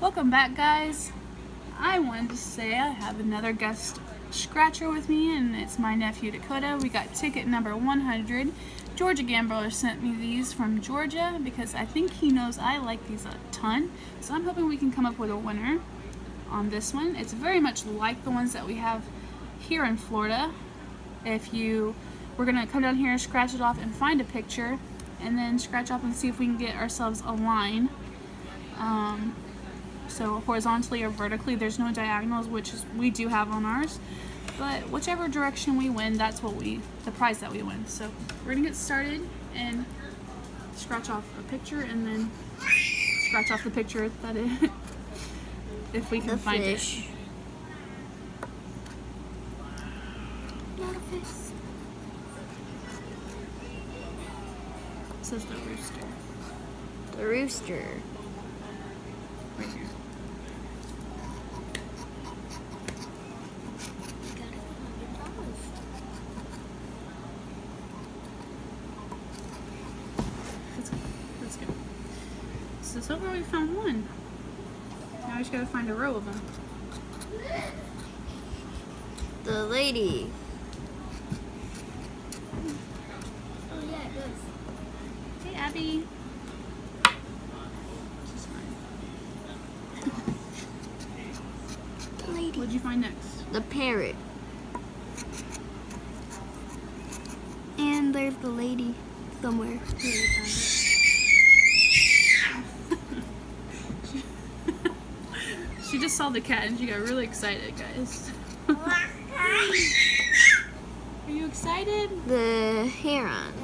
Welcome back, guys. I wanted to say I have another guest scratcher with me, and it's my nephew Dakota. We got ticket number 100. Georgia Gambler sent me these from Georgia because I think he knows I like these a ton. So I'm hoping we can come up with a winner on this one. It's very much like the ones that we have here in Florida. We're gonna come down here, scratch it off, and find a picture, and then scratch off and see if we can get ourselves a line. So horizontally or vertically, there's no diagonals, which we do have on ours. But whichever direction we win, that's the prize that we win. So we're gonna get started and scratch off a picture, and then scratch off the picture that if we can find it. Not a fish. It says the rooster. The rooster. Right here. Let's go. So far we found one. Now we just gotta find a row of them. The lady. Oh yeah, it does. Hey, Abby. She's fine. The lady. What'd you find next? The parrot. And there's the lady somewhere. Here, you found it. She just saw the cat and she got really excited, guys. Are you excited? The heron.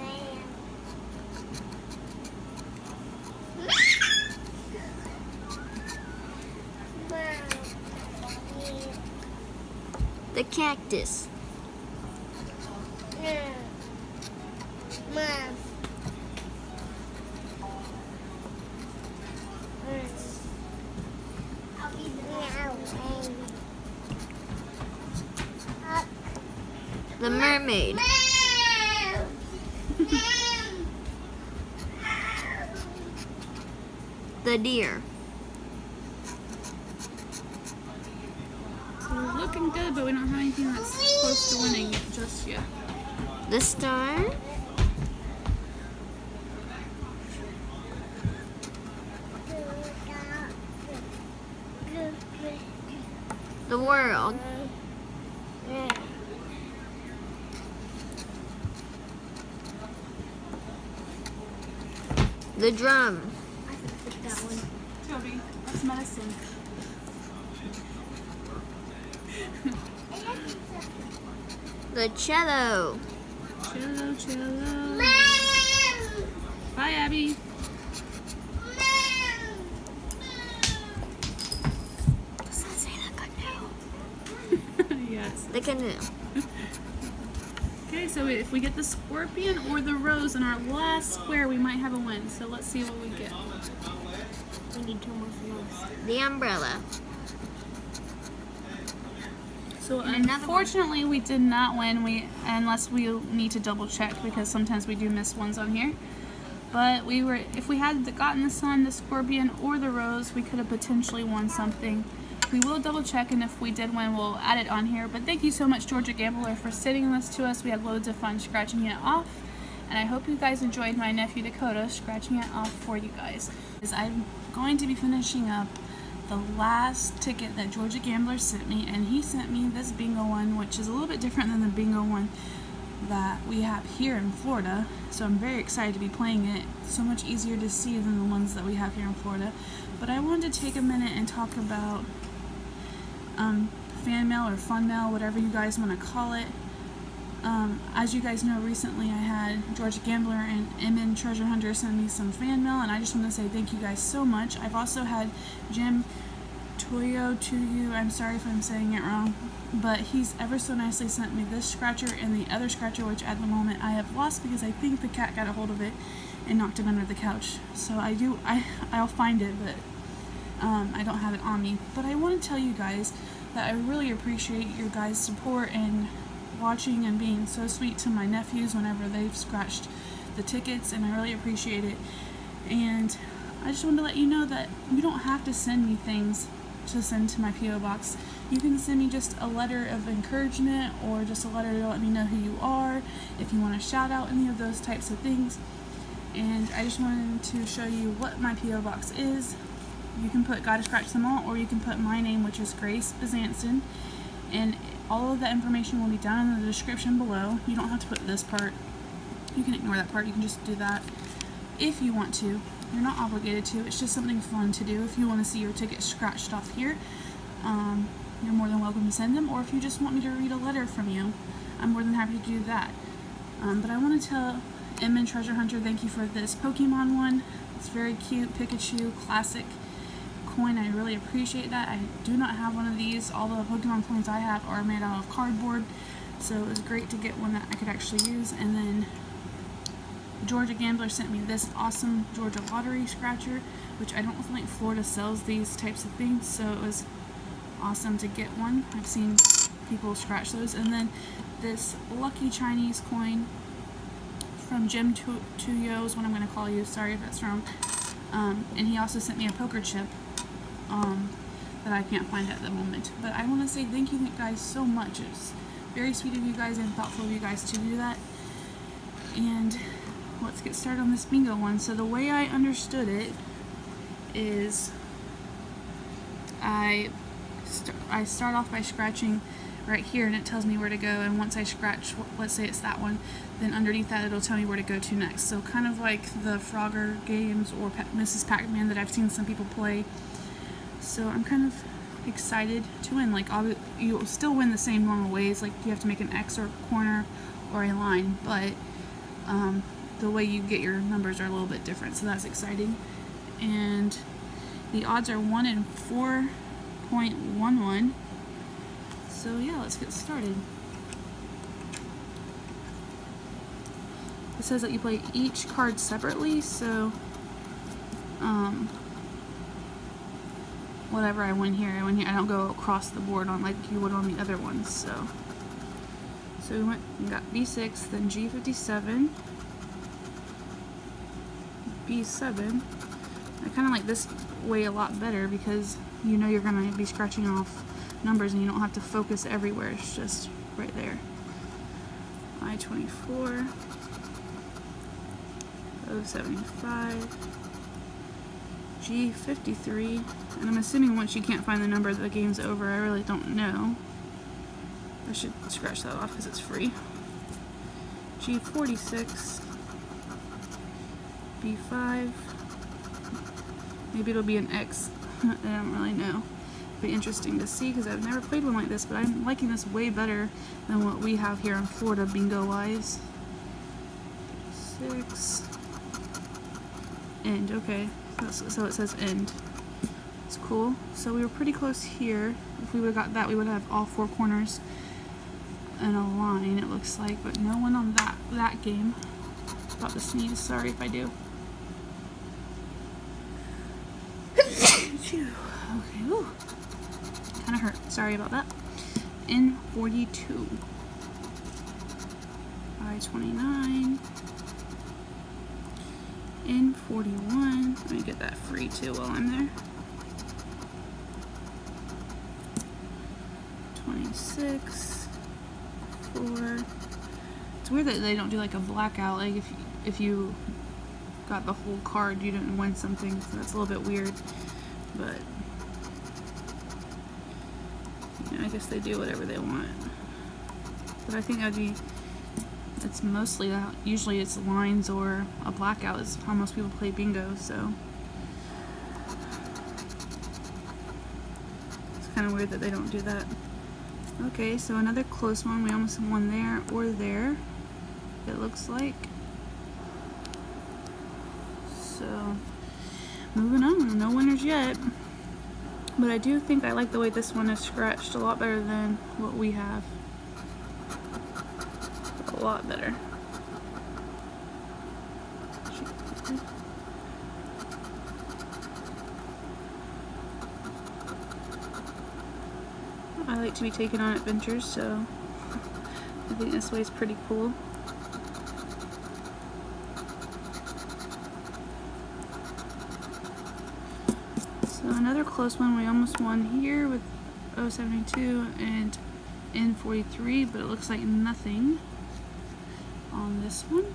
The cactus. The mermaid. The deer. So we're looking good, but we don't have anything that's close to winning just yet. The star. The world. The drum. I could pick that one. Toby, that's medicine. The cello. Cello. Bye, Abby. Does it say the canoe? Yes. The canoe. Okay, so if we get the scorpion or the rose in our last square, we might have a win. So let's see what we get. We need two more for those. The umbrella. So And another unfortunately, we did not win. Unless we need to double check, because sometimes we do miss ones on here. But if we had gotten the sun, the scorpion, or the rose, we could have potentially won something. We will double check, and if we did win, we'll add it on here. But thank you so much, Georgia Gambler, for sending this to us. We had loads of fun scratching it off. And I hope you guys enjoyed my nephew Dakota scratching it off for you guys. I'm going to be finishing up the last ticket that Georgia Gambler sent me, and he sent me this bingo one, which is a little bit different than the bingo one that we have here in Florida. So I'm very excited to be playing it. It's so much easier to see than the ones that we have here in Florida. But I wanted to take a minute and talk about fan mail or fun mail, whatever you guys want to call it. As you guys know, recently I had Georgia Gambler and MN Treasure Hunter send me some fan mail, and I just want to say thank you guys so much. I've also had Jim Toyo to you. I'm sorry if I'm saying it wrong, but he's ever so nicely sent me this scratcher and the other scratcher, which at the moment I have lost because I think the cat got a hold of it and knocked it under the couch. So I'll find it, but I don't have it on me. But I want to tell you guys that I really appreciate your guys' support and watching and being so sweet to my nephews whenever they've scratched the tickets, and I really appreciate it. And I just wanted to let you know that you don't have to send me things to send to my P.O. box. You can send me just a letter of encouragement or just a letter to let me know who you are, if you want to shout out, any of those types of things. And I just wanted to show you what my P.O. box is. You can put Gotta Scratch Them All, or you can put my name, which is Grace Bezanson, and all of that information will be down in the description below. You don't have to put this part. You can ignore that part. You can just do that if you want to. You're not obligated to. It's just something fun to do. If you want to see your ticket scratched off here, you're more than welcome to send them. Or if you just want me to read a letter from you, I'm more than happy to do that. But I want to tell M Treasure Hunter thank you for this Pokemon one. It's very cute. Pikachu classic coin. I really appreciate that. I do not have one of these. All the Pokemon coins I have are made out of cardboard, so it was great to get one that I could actually use. And then Georgia Gambler sent me this awesome Georgia Lottery scratcher, which I don't think Florida sells these types of things, so it was awesome to get one. I've seen people scratch those. And then this lucky Chinese coin from Jim Tuyo is what I'm going to call you. Sorry if that's wrong. And he also sent me a poker chip that I can't find at the moment. But I want to say thank you guys so much. It's very sweet of you guys and thoughtful of you guys to do that. And let's get started on this bingo one. So the way I understood it is I start off by scratching right here, and it tells me where to go, and once I scratch, let's say it's that one, then underneath that it'll tell me where to go to next. So kind of like the Frogger games or Mrs. Pac-Man that I've seen some people play. So I'm kind of excited to win. Like, you'll still win the same normal ways, like you have to make an X or a corner or a line, but the way you get your numbers are a little bit different, so that's exciting. And the odds are 1 in 4.11. So yeah, let's get started. It says that you play each card separately, so whatever I win here, I win here. I don't go across the board on like you would on the other ones. So we got B6, then G57, B7. I kind of like this way a lot better because you know you're going to be scratching off numbers and you don't have to focus everywhere. It's just right there. I-24, O-75, G53, and I'm assuming once you can't find the number the game's over. I really don't know. I should scratch that off because it's free. G46, B5, maybe it'll be an X. I don't really know. It'll be interesting to see because I've never played one like this, but I'm liking this way better than what we have here in Florida bingo wise. 6, end, okay, so it says end. It's cool. So we were pretty close here. If we would have got that, we would have all 4 corners and a line, it looks like, but no one on that game. About to sneeze, sorry if I do. Okay, ooh, kind of hurt, sorry about that. N42, I-29, N41, let me get that free too while I'm there. 26, 4. It's weird that they don't do like a blackout, like if you got the whole card you didn't win something, so that's a little bit weird, but you know, I guess they do whatever they want. But I think that'd be, it's mostly that, usually it's lines or a blackout is how most people play bingo, so it's kind of weird that they don't do that. Okay, so another close one. We almost won there or there, it looks like. So, moving on. No winners yet. But I do think I like the way this one is scratched a lot better than what we have. A lot better. I like to be taken on adventures, so I think this way is pretty cool. So another close one. We almost won here with 072 and N43, but it looks like nothing on this one.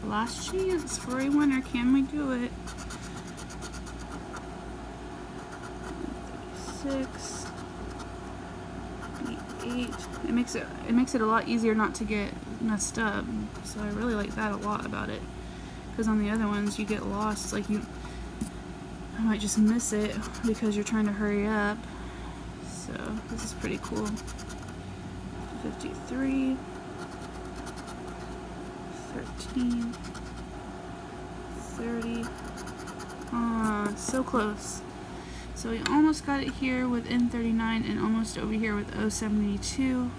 Last chance for a winner. Can we do it? 6, 8. It makes it a lot easier not to get messed up. So I really like that a lot about it. Because on the other ones you get lost. Like I might just miss it because you're trying to hurry up. So this is pretty cool. 53. 13, 30. Ah, so close. So we almost got it here with N39 and almost over here with 072.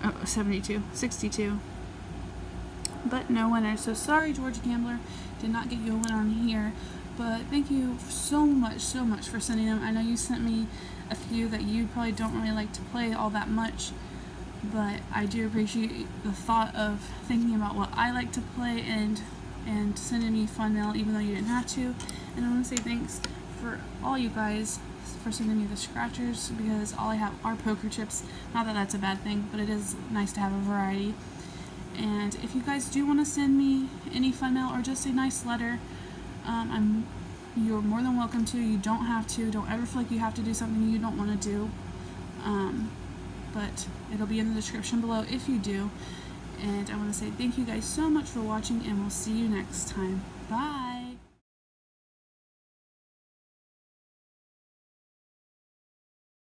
Oh, 72, 62. But no winner. So sorry, Georgia Gambler, did not get you a win on here. But thank you so much for sending them. I know you sent me a few that you probably don't really like to play all that much. But I do appreciate the thought of thinking about what I like to play and sending me fun mail even though you didn't have to. And I want to say thanks for all you guys for sending me the scratchers, because all I have are poker chips. Not that that's a bad thing, but it is nice to have a variety. And if you guys do want to send me any fun mail or just a nice letter, you're more than welcome to. You don't have to. Don't ever feel like you have to do something you don't want to do. But it'll be in the description below if you do. And I want to say thank you guys so much for watching, and we'll see you next time. Bye!